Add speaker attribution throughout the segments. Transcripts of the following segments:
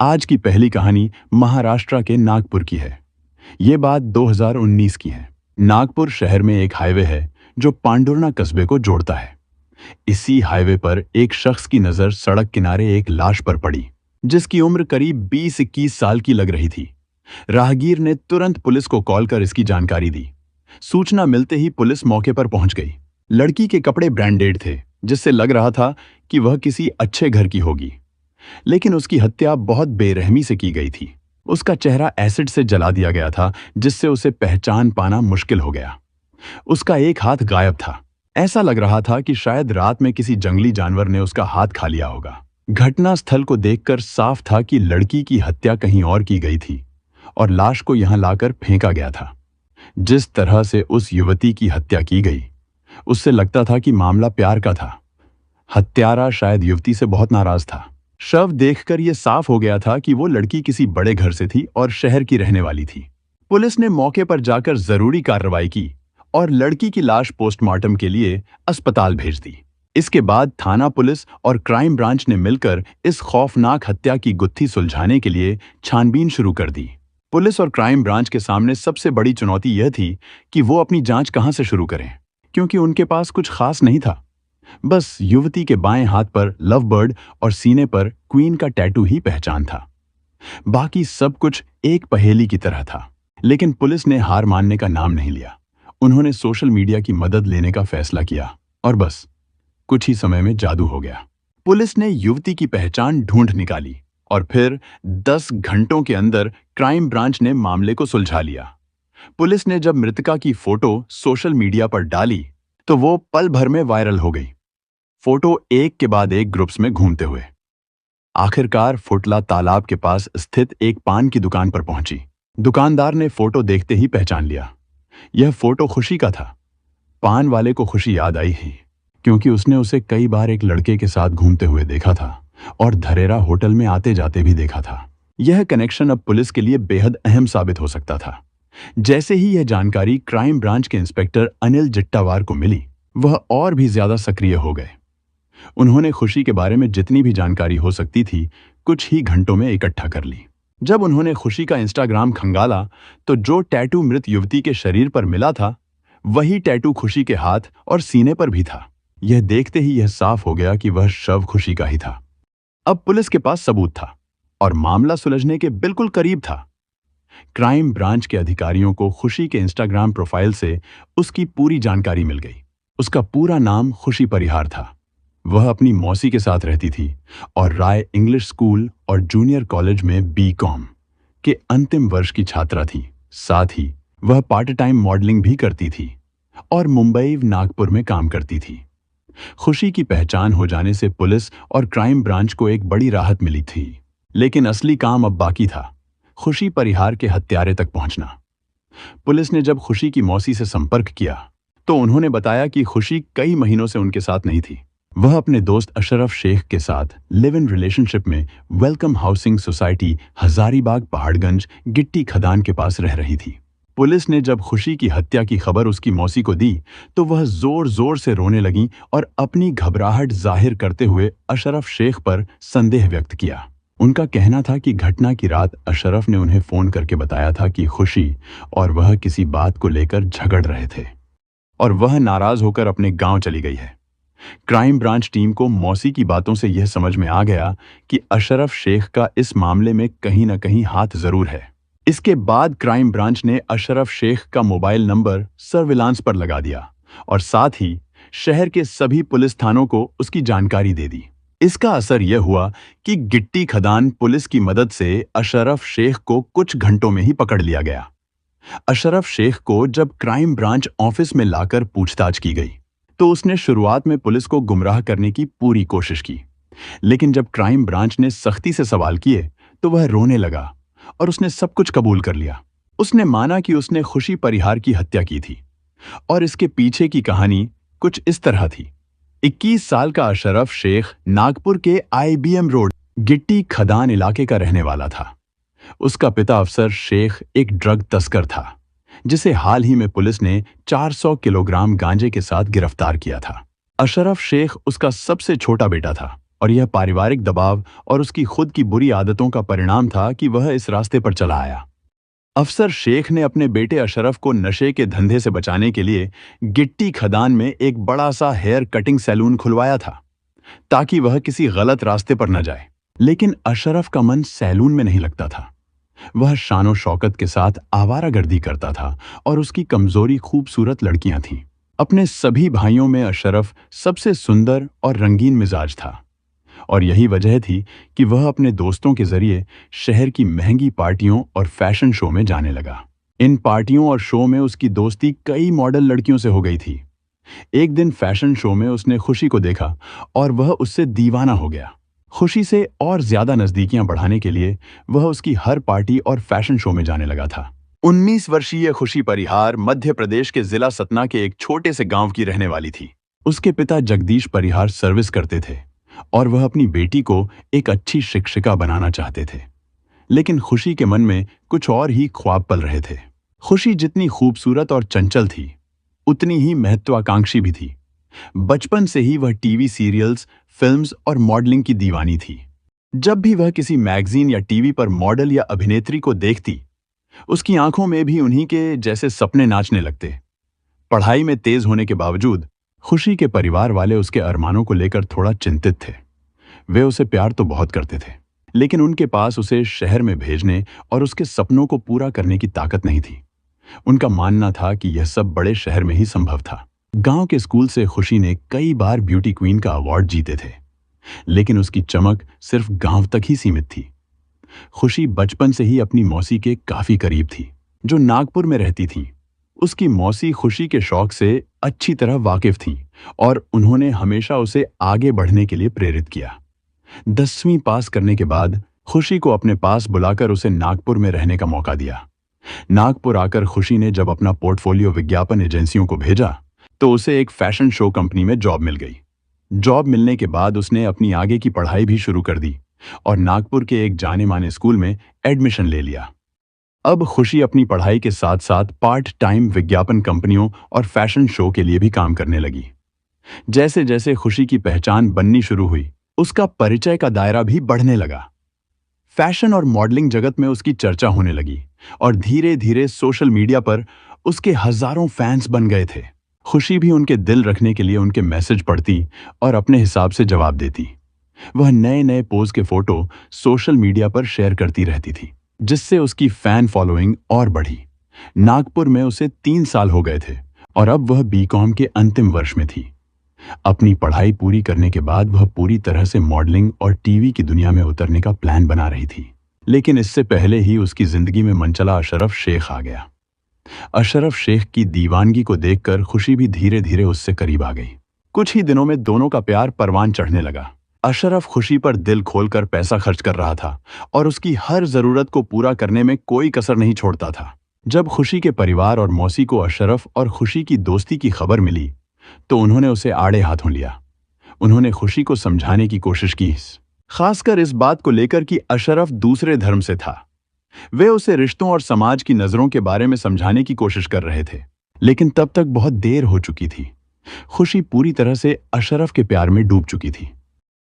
Speaker 1: आज की पहली कहानी महाराष्ट्र के नागपुर की है। ये बात 2019 की है। नागपुर शहर में एक हाईवे है जो पांडुरना कस्बे को जोड़ता है। इसी हाईवे पर एक शख्स की नजर सड़क किनारे एक लाश पर पड़ी, जिसकी उम्र करीब 20-21 साल की लग रही थी। राहगीर ने तुरंत पुलिस को कॉल कर इसकी जानकारी दी। सूचना मिलते ही पुलिस मौके पर पहुंच गई। लड़की के कपड़े ब्रांडेड थे, जिससे लग रहा था कि वह किसी अच्छे घर की होगी, लेकिन उसकी हत्या बहुत बेरहमी से की गई थी। उसका चेहरा एसिड से जला दिया गया था, जिससे उसे पहचान पाना मुश्किल हो गया। उसका एक हाथ गायब था। ऐसा लग रहा था कि शायद रात में किसी जंगली जानवर ने उसका हाथ खा लिया होगा। घटना स्थल को देखकर साफ था कि लड़की की हत्या कहीं और की गई थी और लाश को यहां लाकर फेंका गया था। जिस तरह से उस युवती की हत्या की गई, उससे लगता था कि मामला प्यार का था। हत्यारा शायद युवती से बहुत नाराज था। शव देखकर यह साफ हो गया था कि वो लड़की किसी बड़े घर से थी और शहर की रहने वाली थी। पुलिस ने मौके पर जाकर जरूरी कार्रवाई की और लड़की की लाश पोस्टमार्टम के लिए अस्पताल भेज दी। इसके बाद थाना पुलिस और क्राइम ब्रांच ने मिलकर इस खौफनाक हत्या की गुत्थी सुलझाने के लिए छानबीन शुरू कर दी। पुलिस और क्राइम ब्रांच के सामने सबसे बड़ी चुनौती यह थी कि वो अपनी जांच कहां से शुरू करें, क्योंकि उनके पास कुछ खास नहीं था। बस युवती के बाएं हाथ पर लव बर्ड और सीने पर क्वीन का टैटू ही पहचान था। बाकी सब कुछ एक पहेली की तरह था। लेकिन पुलिस ने हार मानने का नाम नहीं लिया। उन्होंने सोशल मीडिया की मदद लेने का फैसला किया और बस कुछ ही समय में जादू हो गया। पुलिस ने युवती की पहचान ढूंढ निकाली और फिर 10 घंटों के अंदर क्राइम ब्रांच ने मामले को सुलझा लिया। पुलिस ने जब मृतका की फोटो सोशल मीडिया पर डाली तो वो पल भर में वायरल हो गई। फोटो एक के बाद एक ग्रुप्स में घूमते हुए आखिरकार फुटला तालाब के पास स्थित एक पान की दुकान पर पहुंची। दुकानदार ने फोटो देखते ही पहचान लिया। यह फोटो खुशी का था। पान वाले को खुशी याद आई ही, क्योंकि उसने उसे कई बार एक लड़के के साथ घूमते हुए देखा था और धरेरा होटल में आते जाते भी देखा था। यह कनेक्शन अब पुलिस के लिए बेहद अहम साबित हो सकता था। जैसे ही यह जानकारी क्राइम ब्रांच के इंस्पेक्टर अनिल जिट्टावार को मिली, वह और भी ज्यादा सक्रिय हो गए। उन्होंने खुशी के बारे में जितनी भी जानकारी हो सकती थी कुछ ही घंटों में इकट्ठा कर ली। जब उन्होंने खुशी का इंस्टाग्राम खंगाला तो जो टैटू मृत युवती के शरीर पर मिला था, वही टैटू खुशी के हाथ और सीने पर भी था। यह देखते ही यह साफ हो गया कि वह शव खुशी का ही था। अब पुलिस के पास सबूत था और मामला सुलझने के बिल्कुल करीब था। क्राइम ब्रांच के अधिकारियों को खुशी के इंस्टाग्राम प्रोफाइल से उसकी पूरी जानकारी मिल गई। उसका पूरा नाम खुशी परिहार था। वह अपनी मौसी के साथ रहती थी और राय इंग्लिश स्कूल और जूनियर कॉलेज में बीकॉम के अंतिम वर्ष की छात्रा थी। साथ ही वह पार्ट टाइम मॉडलिंग भी करती थी और मुंबई नागपुर में काम करती थी। खुशी की पहचान हो जाने से पुलिस और क्राइम ब्रांच को एक बड़ी राहत मिली थी, लेकिन असली काम अब बाकी था, खुशी परिहार के हत्यारे तक पहुंचना। पुलिस ने जब खुशी की मौसी से संपर्क किया तो उन्होंने बताया कि खुशी कई महीनों से उनके साथ नहीं थी। वह अपने दोस्त अशरफ शेख के साथ लिव इन रिलेशनशिप में welcome housing society Hazaribagh Paharganj गिट्टी खदान के पास रह रही थी। पुलिस ने जब खुशी की हत्या की खबर उसकी मौसी को दी तो वह जोर जोर से रोने लगी और अपनी घबराहट जाहिर करते हुए अशरफ शेख पर संदेह व्यक्त किया। उनका कहना था कि घटना की रात अशरफ ने उन्हें फोन करके बताया था कि खुशी और वह किसी बात को लेकर झगड़ रहे थे और वह नाराज होकर अपने गांव चली गई है। क्राइम ब्रांच टीम को मौसी की बातों से यह समझ में आ गया कि अशरफ शेख का इस मामले में कहीं न कहीं हाथ जरूर है। इसके बाद क्राइम ब्रांच ने अशरफ शेख का मोबाइल नंबर सर्विलांस पर लगा दिया और साथ ही शहर के सभी पुलिस थानों को उसकी जानकारी दे दी। इसका असर यह हुआ कि गिट्टी खदान पुलिस की मदद से अशरफ शेख को कुछ घंटों में ही पकड़ लिया गया। अशरफ शेख को जब क्राइम ब्रांच ऑफिस में लाकर पूछताछ की गई तो उसने शुरुआत में पुलिस को गुमराह करने की पूरी कोशिश की, लेकिन जब क्राइम ब्रांच ने सख्ती से सवाल किए तो वह रोने लगा और उसने सब कुछ कबूल कर लिया। उसने माना कि उसने खुशी परिहार की हत्या की थी और इसके पीछे की कहानी कुछ इस तरह थी। 21 साल का अशरफ शेख नागपुर के IBM रोड गिट्टी खदान इलाके का रहने वाला था। उसका पिता अफसर शेख एक ड्रग तस्कर था, जिसे हाल ही में पुलिस ने 400 किलोग्राम गांजे के साथ गिरफ्तार किया था। अशरफ शेख उसका सबसे छोटा बेटा था और यह पारिवारिक दबाव और उसकी खुद की बुरी आदतों का परिणाम था कि वह इस रास्ते पर चला आया। अफसर शेख ने अपने बेटे अशरफ को नशे के धंधे से बचाने के लिए गिट्टी खदान में एक बड़ा सा हेयर कटिंग सैलून खुलवाया था, ताकि वह किसी गलत रास्ते पर न जाए। लेकिन अशरफ का मन सैलून में नहीं लगता था। वह शानो शौकत के साथ आवारागर्दी करता था और उसकी कमजोरी खूबसूरत लड़कियां थीं। अपने सभी भाइयों में अशरफ सबसे सुंदर और रंगीन मिजाज था, और यही वजह थी कि वह अपने दोस्तों के जरिए शहर की महंगी पार्टियों और फैशन शो में जाने लगा। इन पार्टियों और शो में उसकी दोस्ती कई मॉडल लड़कियों से हो गई थी। एक दिन फैशन शो में उसने खुशी को देखा और वह उससे दीवाना हो गया। खुशी से और ज्यादा नजदीकियां बढ़ाने के लिए वह उसकी हर पार्टी और फैशन शो में जाने लगा था। 19 वर्षीय खुशी परिहार मध्य प्रदेश के जिला सतना के एक छोटे से गांव की रहने वाली थी। उसके पिता जगदीश परिहार सर्विस करते थे और वह अपनी बेटी को एक अच्छी शिक्षिका बनाना चाहते थे। लेकिन खुशी के मन में कुछ और ही ख्वाब पल रहे थे। खुशी जितनी खूबसूरत और चंचल थी, उतनी ही महत्वाकांक्षी भी थी। बचपन से ही वह टीवी सीरियल्स, फिल्म्स और मॉडलिंग की दीवानी थी। जब भी वह किसी मैगजीन या टीवी पर मॉडल या अभिनेत्री को देखती, उसकी आंखों में भी उन्हीं के जैसे सपने नाचने लगते। पढ़ाई में तेज होने के बावजूद खुशी के परिवार वाले उसके अरमानों को लेकर थोड़ा चिंतित थे। वे उसे प्यार तो बहुत करते थे, लेकिन उनके पास उसे शहर में भेजने और उसके सपनों को पूरा करने की ताकत नहीं थी। उनका मानना था कि यह सब बड़े शहर में ही संभव था। गांव के स्कूल से खुशी ने कई बार ब्यूटी क्वीन का अवार्ड जीते थे, लेकिन उसकी चमक सिर्फ गांव तक ही सीमित थी। खुशी बचपन से ही अपनी मौसी के काफी करीब थी, जो नागपुर में रहती थी। उसकी मौसी खुशी के शौक से अच्छी तरह वाकिफ थी और उन्होंने हमेशा उसे आगे बढ़ने के लिए प्रेरित किया। 10वीं पास करने के बाद खुशी को अपने पास बुलाकर उसे नागपुर में रहने का मौका दिया। नागपुर आकर खुशी ने जब अपना पोर्टफोलियो विज्ञापन एजेंसियों को भेजा, तो उसे एक फैशन शो कंपनी में जॉब मिल गई। जॉब मिलने के बाद उसने अपनी आगे की पढ़ाई भी शुरू कर दी और नागपुर के एक जाने माने स्कूल में एडमिशन ले लिया। अब खुशी अपनी पढ़ाई के साथ साथ पार्ट टाइम विज्ञापन कंपनियों और फैशन शो के लिए भी काम करने लगी। जैसे जैसे खुशी की पहचान बननी शुरू हुई, उसका परिचय का दायरा भी बढ़ने लगा। फैशन और मॉडलिंग जगत में उसकी चर्चा होने लगी और धीरे धीरे सोशल मीडिया पर उसके हजारों फैंस बन गए थे। खुशी भी उनके दिल रखने के लिए उनके मैसेज पढ़ती और अपने हिसाब से जवाब देती। वह नए नए पोज के फोटो सोशल मीडिया पर शेयर करती रहती थी, जिससे उसकी फैन फॉलोइंग और बढ़ी। नागपुर में उसे 3 साल हो गए थे और अब वह बीकॉम के अंतिम वर्ष में थी। अपनी पढ़ाई पूरी करने के बाद वह पूरी तरह से मॉडलिंग और टीवी की दुनिया में उतरने का प्लान बना रही थी। लेकिन इससे पहले ही उसकी जिंदगी में मनचला अशरफ शेख आ गया। अशरफ शेख की दीवानगी को देखकर खुशी भी धीरे धीरे उससे करीब आ गई। कुछ ही दिनों में दोनों का प्यार परवान चढ़ने लगा। अशरफ खुशी पर दिल खोलकर पैसा खर्च कर रहा था और उसकी हर जरूरत को पूरा करने में कोई कसर नहीं छोड़ता था। जब खुशी के परिवार और मौसी को अशरफ और खुशी की दोस्ती की खबर मिली, तो उन्होंने उसे आड़े हाथों लिया। उन्होंने खुशी को समझाने की कोशिश की, खासकर इस बात को लेकर कि अशरफ दूसरे धर्म से था। वे उसे रिश्तों और समाज की नजरों के बारे में समझाने की कोशिश कर रहे थे, लेकिन तब तक बहुत देर हो चुकी थी। खुशी पूरी तरह से अशरफ के प्यार में डूब चुकी थी।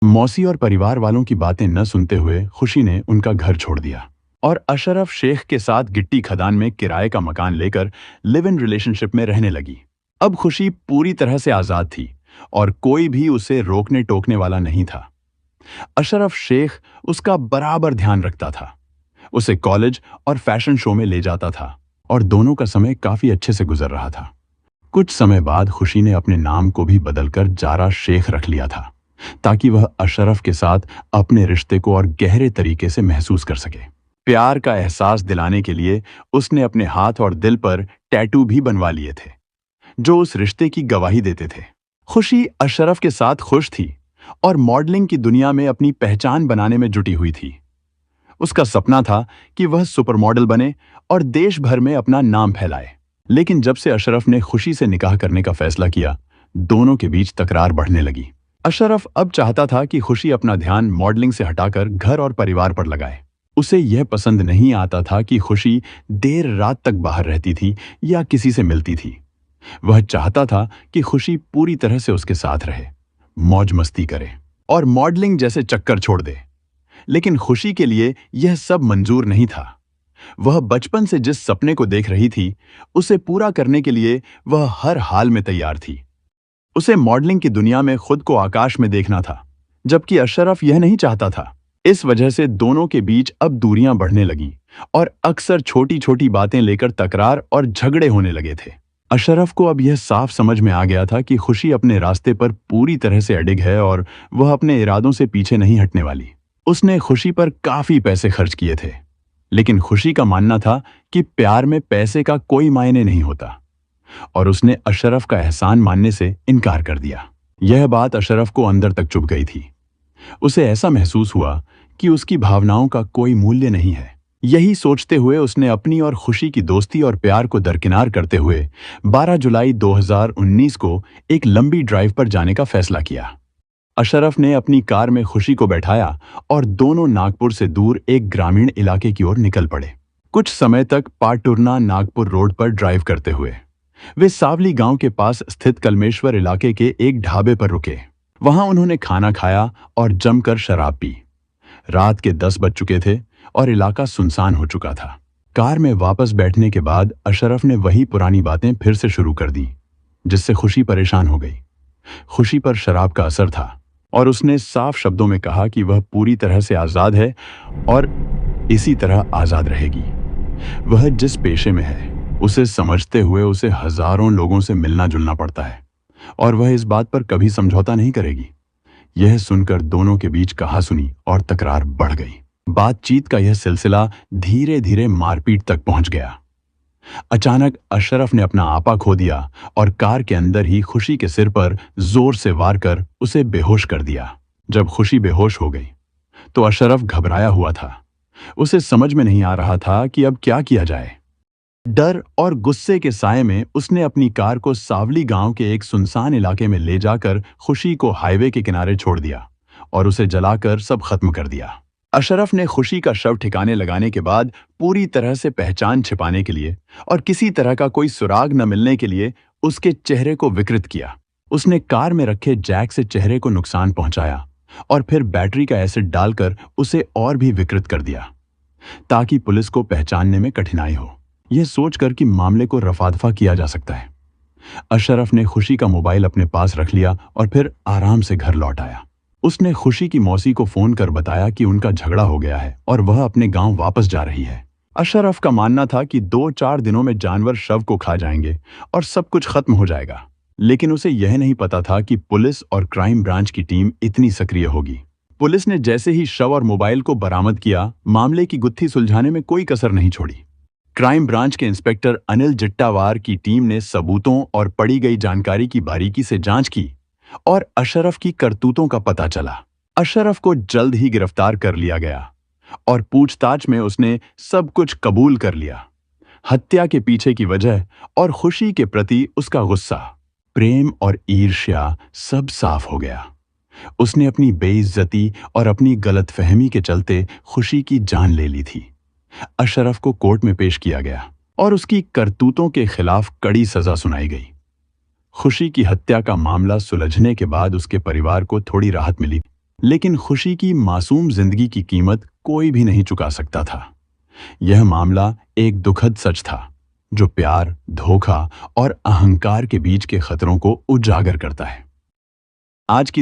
Speaker 1: मौसी और परिवार वालों की बातें न सुनते हुए खुशी ने उनका घर छोड़ दिया और अशरफ शेख के साथ गिट्टी खदान में किराए का मकान लेकर लिव इन रिलेशनशिप में रहने लगी। अब खुशी पूरी तरह से आजाद थी और कोई भी उसे रोकने टोकने वाला नहीं था। अशरफ शेख उसका बराबर ध्यान रखता था, उसे कॉलेज और फैशन शो में ले जाता था और दोनों का समय काफी अच्छे से गुजर रहा था। कुछ समय बाद खुशी ने अपने नाम को भी बदलकर जारा शेख रख लिया था, ताकि वह अशरफ के साथ अपने रिश्ते को और गहरे तरीके से महसूस कर सके। प्यार का एहसास दिलाने के लिए उसने अपने हाथ और दिल पर टैटू भी बनवा लिए थे, जो उस रिश्ते की गवाही देते थे। खुशी अशरफ के साथ खुश थी और मॉडलिंग की दुनिया में अपनी पहचान बनाने में जुटी हुई थी। उसका सपना था कि वह सुपर मॉडल बने और देश भर में अपना नाम फैलाए। लेकिन जब से अशरफ ने खुशी से निकाह करने का फैसला किया, दोनों के बीच तकरार बढ़ने लगी। अशरफ अब चाहता था कि खुशी अपना ध्यान मॉडलिंग से हटाकर घर और परिवार पर लगाए। उसे यह पसंद नहीं आता था कि खुशी देर रात तक बाहर रहती थी या किसी से मिलती थी। वह चाहता था कि खुशी पूरी तरह से उसके साथ रहे, मौज मस्ती करे और मॉडलिंग जैसे चक्कर छोड़ दे। लेकिन खुशी के लिए यह सब मंजूर नहीं था। वह बचपन से जिस सपने को देख रही थी, उसे पूरा करने के लिए वह हर हाल में तैयार थी। उसे मॉडलिंग की दुनिया में खुद को आकाश में देखना था, जबकि अशरफ यह नहीं चाहता था। इस वजह से दोनों के बीच अब दूरियां बढ़ने लगी और अक्सर छोटी छोटी बातें लेकर तकरार और झगड़े होने लगे थे। अशरफ को अब यह साफ समझ में आ गया था कि खुशी अपने रास्ते पर पूरी तरह से अडिग है और वह अपने इरादों से पीछे नहीं हटने वाली। उसने खुशी पर काफी पैसे खर्च किए थे, लेकिन खुशी का मानना था कि प्यार में पैसे का कोई मायने नहीं होता, और उसने अशरफ का एहसान मानने से इनकार कर दिया। यह बात अशरफ को अंदर तक चुभ गई थी। उसे ऐसा महसूस हुआ कि उसकी भावनाओं का कोई मूल्य नहीं है। यही सोचते हुए उसने अपनी और खुशी की दोस्ती और प्यार को दरकिनार करते हुए 12 जुलाई 2019 को एक लंबी ड्राइव पर जाने का फैसला किया। अशरफ ने अपनी कार में खुशी को बैठाया और दोनों नागपुर से दूर एक ग्रामीण इलाके की ओर निकल पड़े। कुछ समय तक पाटुरना नागपुर रोड पर ड्राइव करते हुए वे सावली गांव के पास स्थित कलमेश्वर इलाके के एक ढाबे पर रुके। वहां उन्होंने खाना खाया और जमकर शराब पी। रात के 10 बज चुके थे और इलाका सुनसान हो चुका था। कार में वापस बैठने के बाद अशरफ ने वही पुरानी बातें फिर से शुरू कर दी, जिससे खुशी परेशान हो गई। खुशी पर शराब का असर था और उसने साफ शब्दों में कहा कि वह पूरी तरह से आजाद है और इसी तरह आजाद रहेगी। वह जिस पेशे में है उसे समझते हुए उसे हजारों लोगों से मिलना जुलना पड़ता है और वह इस बात पर कभी समझौता नहीं करेगी। यह सुनकर दोनों के बीच कहासुनी और तकरार बढ़ गई। बातचीत का यह सिलसिला धीरे धीरे मारपीट तक पहुंच गया। अचानक अशरफ ने अपना आपा खो दिया और कार के अंदर ही खुशी के सिर पर जोर से वार कर उसे बेहोश कर दिया। जब खुशी बेहोश हो गई तो अशरफ घबराया हुआ था। उसे समझ में नहीं आ रहा था कि अब क्या किया जाए। डर और गुस्से के साए में उसने अपनी कार को सावली गांव के एक सुनसान इलाके में ले जाकर खुशी को हाईवे के किनारे छोड़ दिया और उसे जलाकर सब खत्म कर दिया। अशरफ ने खुशी का शव ठिकाने लगाने के बाद पूरी तरह से पहचान छिपाने के लिए और किसी तरह का कोई सुराग न मिलने के लिए उसके चेहरे को विकृत किया। उसने कार में रखे जैक से चेहरे को नुकसान पहुंचाया और फिर बैटरी का एसिड डालकर उसे और भी विकृत कर दिया, ताकि पुलिस को पहचानने में कठिनाई हो। यह सोचकर कि मामले को रफादफा किया जा सकता है, अशरफ ने खुशी का मोबाइल अपने पास रख लिया और फिर आराम से घर लौट आया। उसने खुशी की मौसी को फोन कर बताया कि उनका झगड़ा हो गया है और वह अपने गांव वापस जा रही है। अशरफ का मानना था कि 2-4 दिनों में जानवर शव को खा जाएंगे और सब कुछ खत्म हो जाएगा, लेकिन उसे यह नहीं पता था कि पुलिस और क्राइम ब्रांच की टीम इतनी सक्रिय होगी। पुलिस ने जैसे ही शव और मोबाइल को बरामद किया, मामले की गुत्थी सुलझाने में कोई कसर नहीं छोड़ी। क्राइम ब्रांच के इंस्पेक्टर अनिल जिट्टावार की टीम ने सबूतों और पड़ी गई जानकारी की बारीकी से जांच की और अशरफ की करतूतों का पता चला। अशरफ को जल्द ही गिरफ्तार कर लिया गया और पूछताछ में उसने सब कुछ कबूल कर लिया। हत्या के पीछे की वजह और खुशी के प्रति उसका गुस्सा, प्रेम और ईर्ष्या सब साफ हो गया। उसने अपनी बेइज्जती और अपनी गलतफहमी के चलते खुशी की जान ले ली थी। अशरफ को कोर्ट में पेश किया गया और उसकी करतूतों के खिलाफ कड़ी सजा सुनाई गई। खुशी की हत्या का मामला सुलझने के बाद उसके परिवार को थोड़ी राहत मिली, लेकिन खुशी की मासूम जिंदगी की कीमत कोई भी नहीं चुका सकता था। यह मामला एक दुखद सच था जो प्यार, धोखा और अहंकार के बीच के खतरों को उजागर करता है। आज की